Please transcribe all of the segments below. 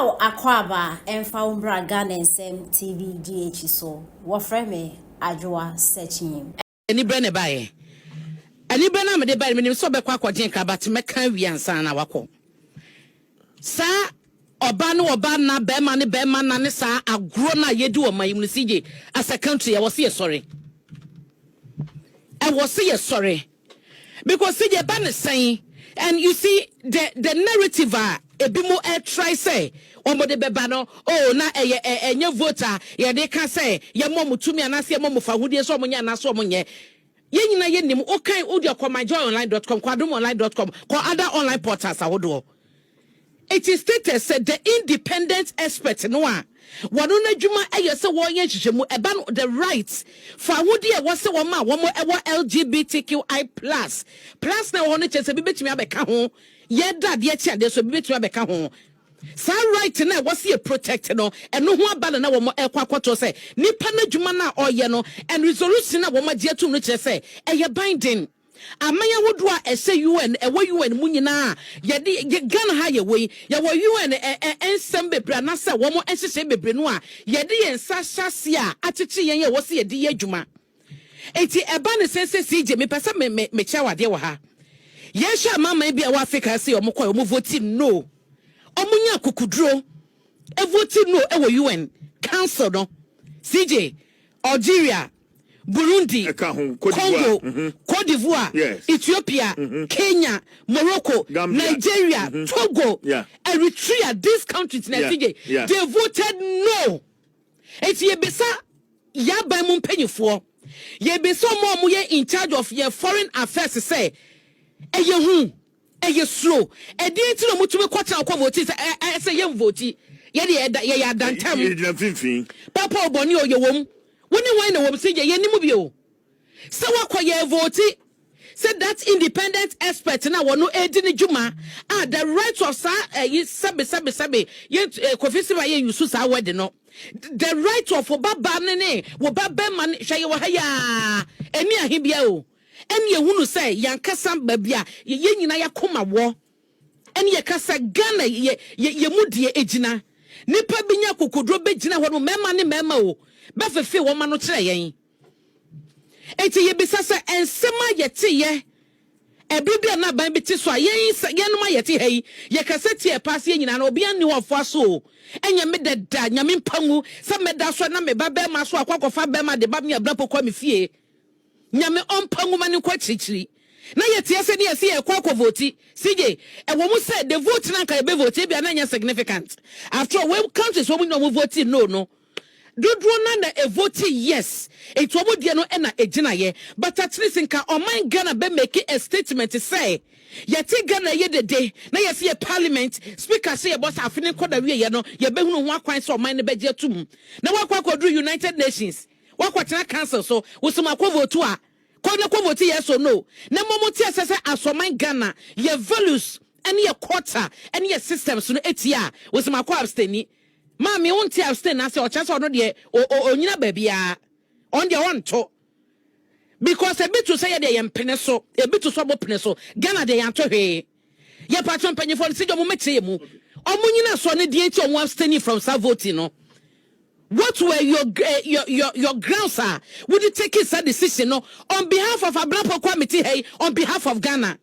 How Akwaba and Foumbra Ghanaian TV DH so what frame Adwa searching. Any brand by any brand me de buy me so be kwa jenka but me kan wi ansa na wako. Sa oba na be ma na ne sa agro na yedi o man mu CJ as a country I was here sorry. I was here sorry. Because CJ ban saying and you see the narrative ebimu try say omode beba no oh na enye voter ye de ka say ye mom tumi anase ye mom fa hudie so omonya anase omonye ye nyina ye nim o kan odi akomajoyonline.com kwadomonline.com ko other online portals awodo. It is stated said the independent expert no a wano na dwuma ayese wo ye hihemu eba no the rights for hudie wo se wo ma wo mo LGBTQI plus na wo no chese bi betumi abeka ho ye dad ye chia de so bi betumi abeka ho sa right na wo se protect no eno ho aba na wo mo ekwakoto se nipa na dwuma na oye no and resolution na wo ma je atum no chese eye binding amanya wodo a ese UN ewo UN mu nyina ye Ghana ha ye we ye wo UN ensem bebre na se wo mo ehihye bebre no a ye de ye nsa hyase a atete yen ye wo se ye de ye adwuma enti eba ne sense CJ me pesa me kya wade wo ha ye hwa mama bia wo Africa se omo kwa omo vote no omunya kokuduro e vote no e wo UN council no CJ Algeria Burundi, Congo, Côte d'Ivoire, yes. Ethiopia, Kenya, Morocco, Gambia, Nigeria, Togo, Eritrea, these countries, they voted no. It's ye besa ya by mum penny for. Ye be so more in charge of your foreign affairs to say, eh, ye slow. Eh, didn't you know to me quarter of votes? I say, young vote. Ye done time. Papa Bonio, your womb. When you want to say ye nimubio. So what ye vote? Said that independent expert now no edini juma the rights of sabe ye kofisi ba ye yusu sa wede no the right of baba nene wo baba man hye wo haya eni ahibia o eni ehunu say yankasa babia ye nyina yakoma wo eni ye kasa Ghana ye mudie ejina nipa binya kokodro begina ho no mema ne mema o befefe wo ma no kire yen enti ye bisasa ensema yete ye ebibia na ban biti so yen no ma yete hei ye kaseti e pass ye nyina na obi ani ho fo so enye me deda nyame mpangu se meda so na me baba ma so akwakofa ba ma de ba me abra pokwa me fie nyame ompangu mani kwa chichiri na yete ese ne ese e kwa voti CJ e wo mu say the vote na ka e be vote bia na nya significant after all we countries wo mu no vote no Dudro na a vote yes. It wobo dia no na ejina ye. But at least nka oman Ghana be make a statement to say. Yeti Ghana ye de day. Na ye see a parliament. Speaker say about afini koda we ye no. Ye be hunu wa kwan so oman ne be je tum. Na wa kwa kodru United Nations. Wa kwa tena council so. Wosuma kwa vote a. Kwa na kwa vote yes or no. Na momo ti asese asoman Ghana. Ye values. Any ye quarter. Any ye systems no etia. Wosuma kwa abstaining. Mami won't abstain as your chance or no dear or nyina baby on the one to because a bit to say they am peneso a bit to swabo peneso Ghana they am to he ye patron penny for the city of Metemu omunina so ne die ti abstaining from sa voting no what were your grounds are would you take a decision no on behalf of Abraham Committee hey on behalf of Ghana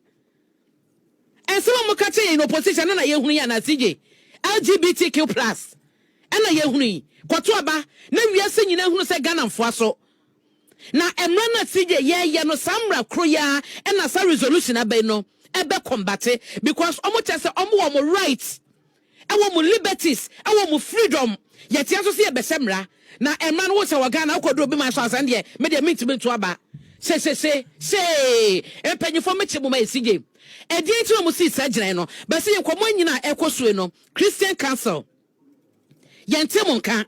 and some of in opposition na ye hunu ya na CJ LGBTQ plus ena ye hunu kwato aba na wiase nyina hunu se Ghana mfo aso na emra na CJ ye no samra kroya ena sa resolution abai no ebe combat because omo chese omo rights ewo mo liberties ewo mo freedom yeti aso se ebe semra na emra no wo se wa Ghana akodo bi ma so asan de me de meet to aba say empanyfo meche mo ma CJ edi enti mo si sajina no be se yekomo nyina ekoso no Christian Council yente monka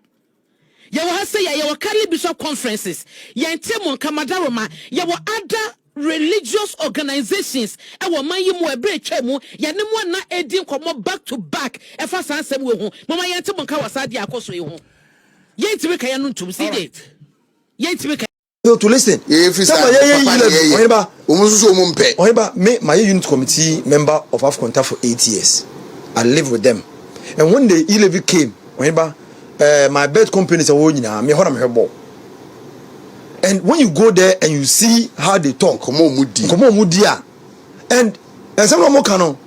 ye wo hase ye wo Catholic Bishop Conferences yente monka madaroma ye wo other religious organizations e wo man yimu ebre twemu ye ne mo na edi nkomo back to back e fa sansem we hu mama yente monka wasade akoso ye hu yente be kaya no ntum CJ yente be to listen. Me, my unit committee member of Afconta for 8 years. I live with them. And when the e-levy came, my bed company is a me and when you go there and you see how they talk, come on, Mudia, and some more canon,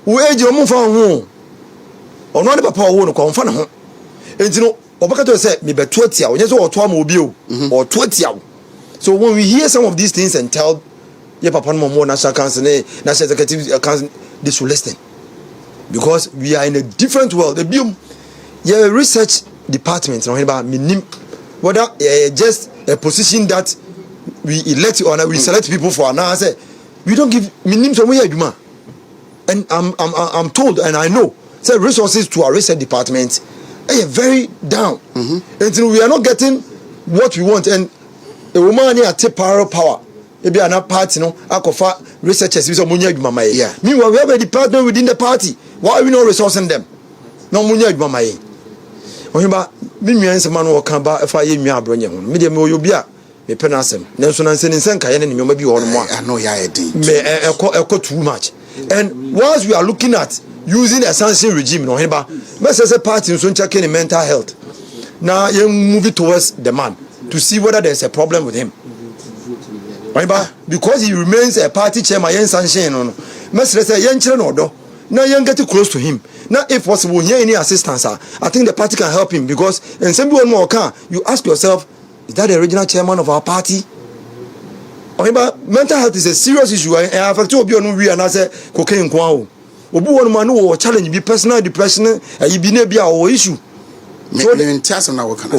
who age your move on home, or not about power won't come from home. And you know, Obakato said, maybe 20 hours, or 12 mobile, or 20 hours. So when we hear some of these things and tell your papa more national council, national executive council, they should listen. Because we are in a different world. The your research department, whether just a position that we elect or we select people for, now I say we don't give minim some way. And I'm told and I know say resources to our research department are very down. And we are not getting what we want. And a woman here take power. Maybe another party, Akofa researchers is a munya mama. Yeah. Meanwhile, we have a department within the party. Why are we not resourcing them? No munya mama. Ohimba, me and some man will come back if I hear me abronya. Medium you be a me penasem. Nelson and Senin Kayan and you may be on one. I know ya too much. And whilst we are looking at using a sanction regime, Ohimba, let's say party in checking mental health. Now you move it towards the man to see whether there's a problem with him. Because he remains a party chairman, yen sanction on. Must say yen children order. Now yen get close to him. Now, if possible, here any assistance, I think the party can help him because and some people more can. You ask yourself, is that the original chairman of our party? Mental health is a serious issue. And I affect you on we and I say cocaine kwao. Obu one man who challenge be personal depression and you be near our issue. So the entire now can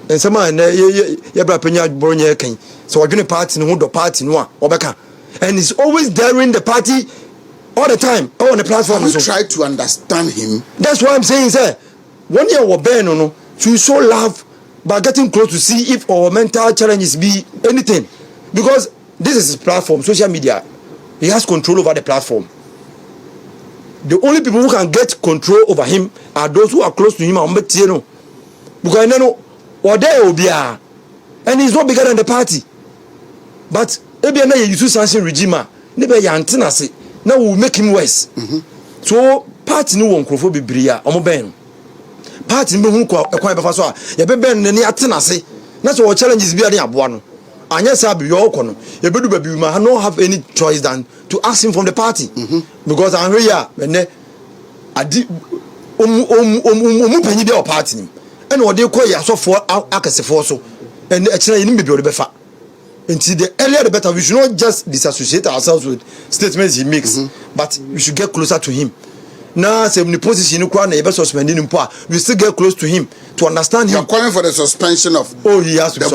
and some man yebra penya bronya ken. So we're going to party no the party no obeka. And it's always daring the party all the time on the platform. You try to understand him. That's why I'm saying, sir. 1 year we burn no to show love by getting close to see if our mental challenges be anything. Because this is his platform, social media. He has control over the platform. The only people who can get control over him are those who are close to him. Because I know what they will be, and he's not bigger than the party. But maybe I use sanction regime. Maybe now we will make him worse. So party no one crofo bibria omo ben. Party no hu kwa befa so a ye be ben ne atena se. Na so challenges bi ade aboa no. Anya sa bi yo no. Ye bedu ba bi ma no have any choice than to ask him from the party. Because I'm here when adi panyi bi o party nim. And what they call ya so for akasefo so. And e kira yin bebi o befa. Until the earlier the better. We should not just disassociate ourselves with statements he makes, but we should get closer to him. Now, say the position we still get close to him to understand him. You're calling for the suspension of. Oh, he has to be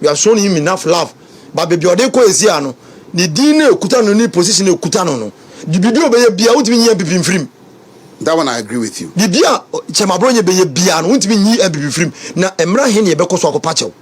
we have shown him enough love, but baby, they call is here no. The dinner kutano ni position kutano no. The video be bia utimi nya bibim frame. That one I agree with you. The bia chema bronye be bia no utimi nyi bibim frame. Na emra he ne be koso akopachew.